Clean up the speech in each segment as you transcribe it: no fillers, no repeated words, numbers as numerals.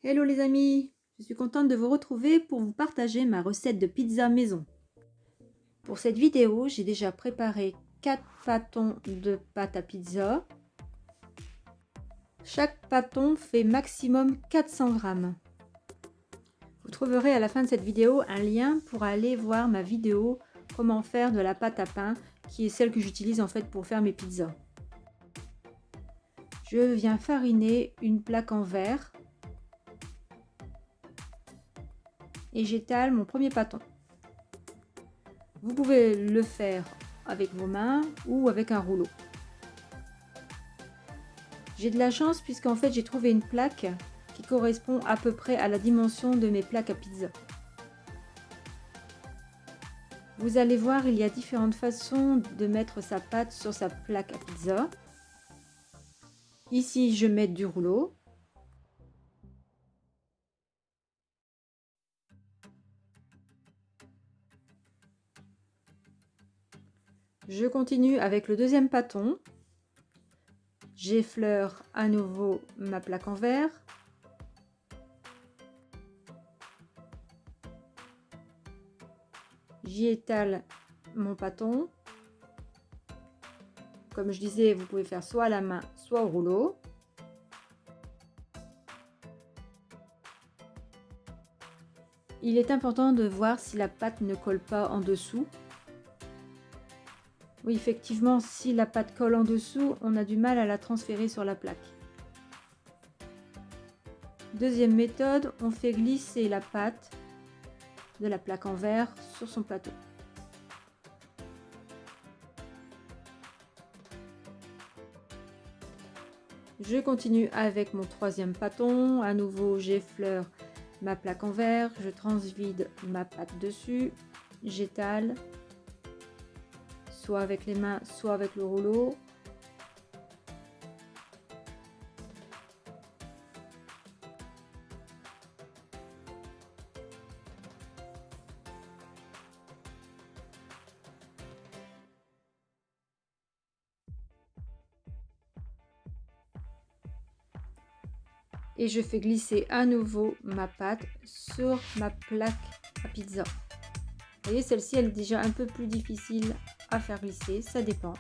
Hello les amis, je suis contente de vous retrouver pour vous partager ma recette de pizza maison. Pour cette vidéo, j'ai déjà préparé 4 pâtons de pâte à pizza. Chaque pâton fait maximum 400 grammes. Vous trouverez à la fin de cette vidéo un lien pour aller voir ma vidéo comment faire de la pâte à pain, qui est celle que j'utilise en fait pour faire mes pizzas. Je viens fariner une plaque en verre et j'étale mon premier pâton. Vous pouvez le faire avec vos mains ou avec un rouleau. J'ai de la chance puisqu'en fait j'ai trouvé une plaque qui correspond à peu près à la dimension de mes plaques à pizza. Vous allez voir, il y a différentes façons de mettre sa pâte sur sa plaque à pizza. Ici je mets du rouleau. Je continue avec le deuxième pâton. J'effleure à nouveau ma plaque en verre. J'y étale mon pâton. Comme je disais, vous pouvez faire soit à la main, soit au rouleau. Il est important de voir si la pâte ne colle pas en dessous. Oui, effectivement, si la pâte colle en dessous, on a du mal à la transférer sur la plaque. Deuxième méthode, on fait glisser la pâte de la plaque en verre sur son plateau. Je continue avec mon troisième pâton. À nouveau, j'effleure ma plaque en verre, je transvide ma pâte dessus, j'étale, soit avec les mains, soit avec le rouleau. Et je fais glisser à nouveau ma pâte sur ma plaque à pizza. Vous voyez, celle-ci elle est déjà un peu plus difficile à faire glisser, ça dépend.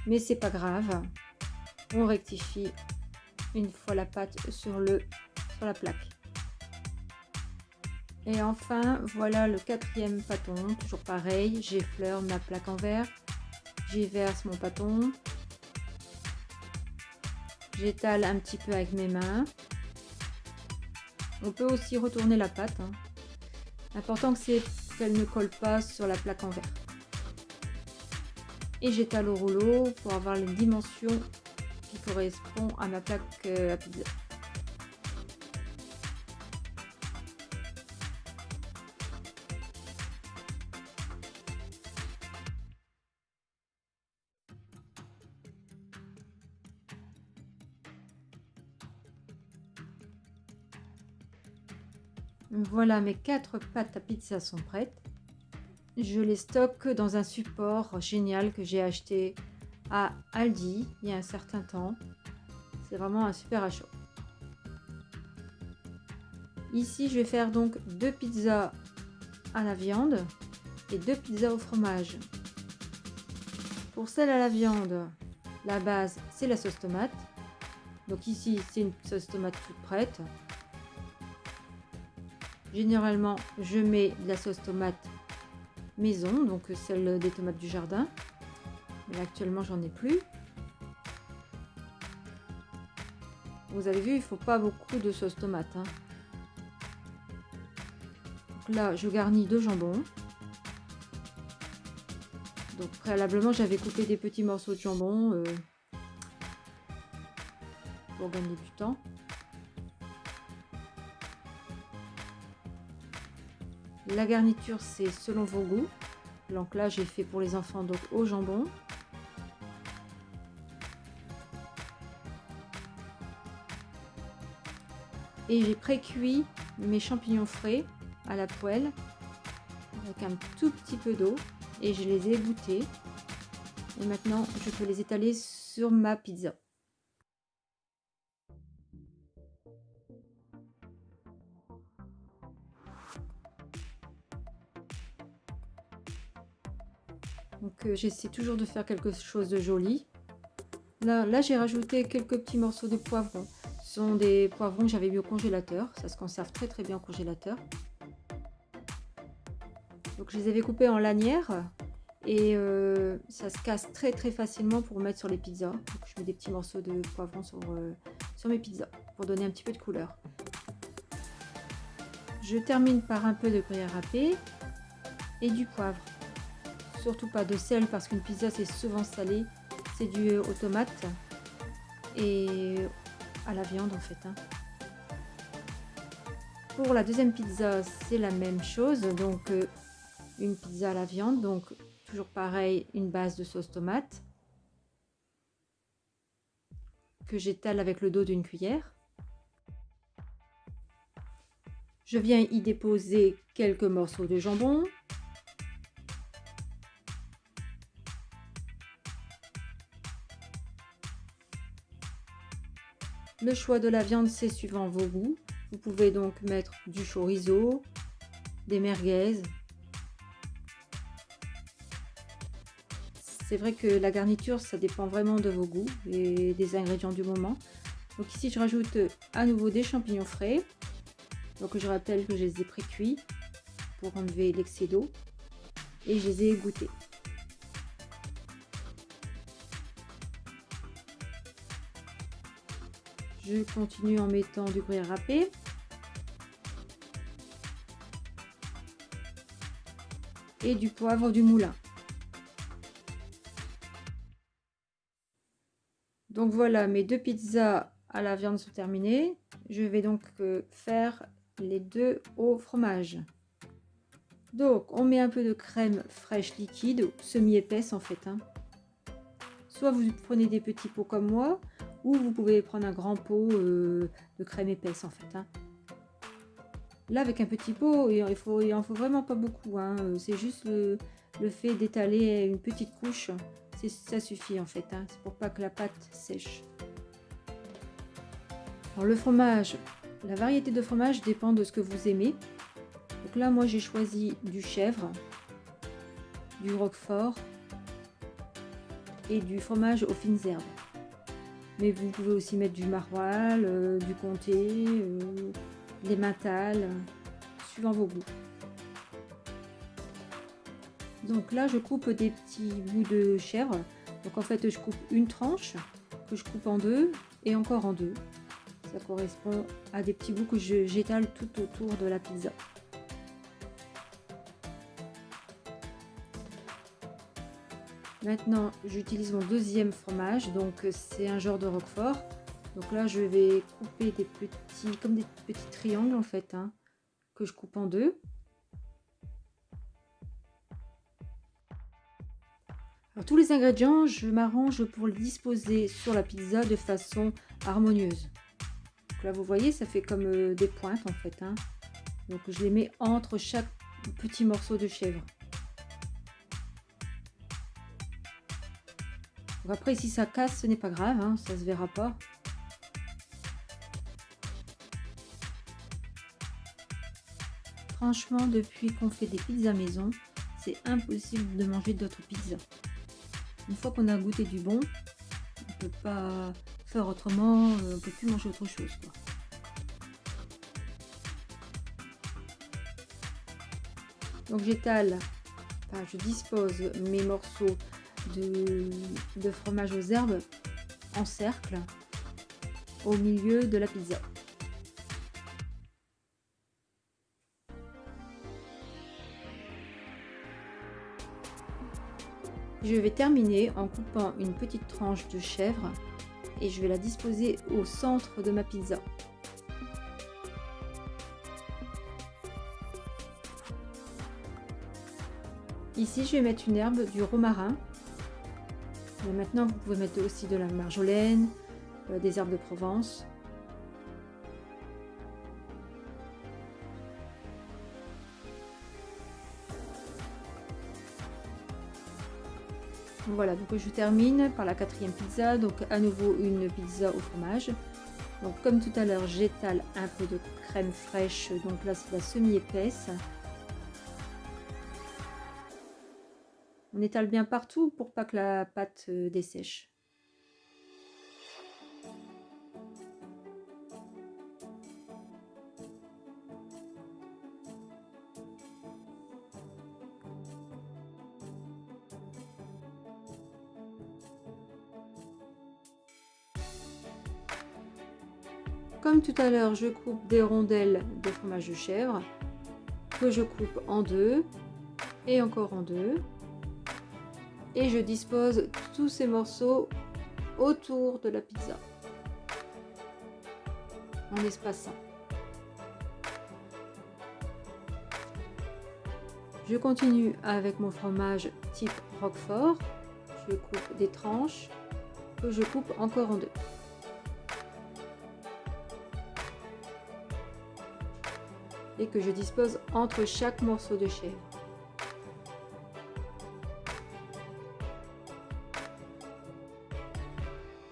Mais c'est pas grave. On rectifie une fois la pâte sur la plaque. Et enfin, voilà le quatrième pâton, toujours pareil, j'effleure ma plaque en verre, j'y verse mon pâton, j'étale un petit peu avec mes mains. On peut aussi retourner la pâte. L'important c'est qu'elle ne colle pas sur la plaque en verre. Et j'étale au rouleau pour avoir les dimensions qui correspondent à ma plaque à pizza. Voilà, mes 4 pâtes à pizza sont prêtes. Je les stocke dans un support génial que j'ai acheté à Aldi il y a un certain temps. C'est vraiment un super achat. Ici, je vais faire donc 2 pizzas à la viande et 2 pizzas au fromage. Pour celle à la viande, la base c'est la sauce tomate. Donc ici, c'est une sauce tomate toute prête. Généralement, je mets de la sauce tomate maison, donc celle des tomates du jardin. Mais actuellement, j'en ai plus. Vous avez vu, il ne faut pas beaucoup de sauce tomate. Donc là, je garnis de jambon. Donc préalablement, j'avais coupé des petits morceaux de jambon pour gagner du temps. La garniture, c'est selon vos goûts. Donc là, j'ai fait pour les enfants donc au jambon. Et j'ai pré-cuit mes champignons frais à la poêle avec un tout petit peu d'eau et je les ai égouttés. Et maintenant, je peux les étaler sur ma pizza. Donc j'essaie toujours de faire quelque chose de joli. Là j'ai rajouté quelques petits morceaux de poivrons. Ce sont des poivrons que j'avais mis au congélateur. Ça se conserve très très bien au congélateur. Donc je les avais coupés en lanières. Et ça se casse très très facilement pour mettre sur les pizzas. Donc je mets des petits morceaux de poivron sur mes pizzas pour donner un petit peu de couleur. Je termine par un peu de gruyère râpé et du poivre. Surtout pas de sel parce qu'une pizza c'est souvent salé. C'est dû aux tomates et à la viande en fait. Pour la deuxième pizza c'est la même chose. Donc une pizza à la viande. Donc toujours pareil, une base de sauce tomate que j'étale avec le dos d'une cuillère. Je viens y déposer quelques morceaux de jambon. Le choix de la viande, c'est suivant vos goûts. Vous pouvez donc mettre du chorizo, des merguez. C'est vrai que la garniture, ça dépend vraiment de vos goûts et des ingrédients du moment. Donc ici, je rajoute à nouveau des champignons frais. Donc je rappelle que je les ai pré-cuits pour enlever l'excès d'eau et je les ai égouttés. Je continue en mettant du gruyère râpé. Et du poivre du moulin. Donc voilà, mes deux pizzas à la viande sont terminées. Je vais donc faire les deux au fromage. Donc on met un peu de crème fraîche liquide, semi-épaisse en fait. Soit vous prenez des petits pots comme moi, ou vous pouvez prendre un grand pot de crème épaisse en fait. Là avec un petit pot, il en faut vraiment pas beaucoup. C'est juste le fait d'étaler une petite couche. Ça suffit en fait, c'est pour pas que la pâte sèche. Alors le fromage, la variété de fromage dépend de ce que vous aimez. Donc là moi j'ai choisi du chèvre, du roquefort et du fromage aux fines herbes. Mais vous pouvez aussi mettre du maroilles, du comté, des mentales, suivant vos goûts. Donc là je coupe des petits bouts de chèvre. Donc en fait je coupe une tranche que je coupe en deux et encore en deux. Ça correspond à des petits bouts que j'étale tout autour de la pizza. Maintenant j'utilise mon deuxième fromage, donc c'est un genre de roquefort. Donc là je vais couper des petits, comme des petits triangles en fait, que je coupe en deux. Alors, tous les ingrédients, je m'arrange pour les disposer sur la pizza de façon harmonieuse. Donc là, vous voyez, ça fait comme des pointes en fait. Donc je les mets entre chaque petit morceau de chèvre. Donc, après, si ça casse, ce n'est pas grave, ça se verra pas. Franchement, depuis qu'on fait des pizzas maison, c'est impossible de manger d'autres pizzas. Une fois qu'on a goûté du bon, on ne peut pas faire autrement, on ne peut plus manger autre chose, quoi. Donc j'étale, je dispose mes morceaux de fromage aux herbes en cercle au milieu de la pizza. Je vais terminer en coupant une petite tranche de chèvre et je vais la disposer au centre de ma pizza. Ici, je vais mettre une herbe, du romarin. Mais maintenant, vous pouvez mettre aussi de la marjolaine, des herbes de Provence. Voilà, donc je termine par la quatrième pizza, donc à nouveau une pizza au fromage. Donc comme tout à l'heure, j'étale un peu de crème fraîche, donc là c'est la semi-épaisse. On étale bien partout pour pas que la pâte dessèche. Comme tout à l'heure, je coupe des rondelles de fromage de chèvre que je coupe en deux et encore en deux. Et je dispose tous ces morceaux autour de la pizza en espaçant. Je continue avec mon fromage type Roquefort. Je coupe des tranches que je coupe encore en deux. Et que je dispose entre chaque morceau de chèvre.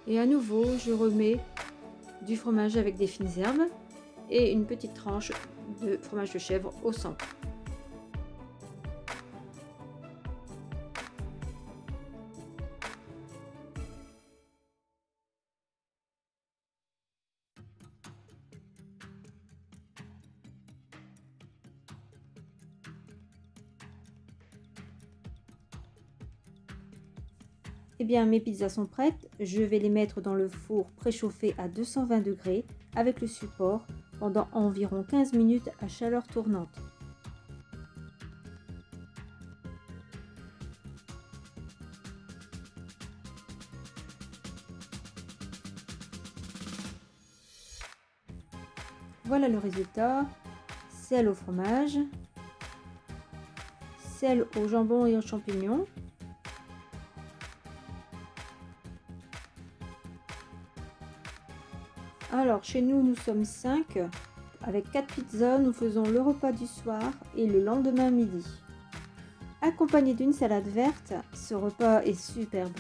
Et à nouveau, je remets du fromage avec des fines herbes et une petite tranche de fromage de chèvre au centre. Eh bien, mes pizzas sont prêtes. Je vais les mettre dans le four préchauffé à 220 degrés avec le support pendant environ 15 minutes à chaleur tournante. Voilà le résultat. Celle au fromage, celle au jambon et aux champignons. Alors, chez nous, nous sommes 5. Avec 4 pizzas, nous faisons le repas du soir et le lendemain midi. Accompagné d'une salade verte, ce repas est superbe.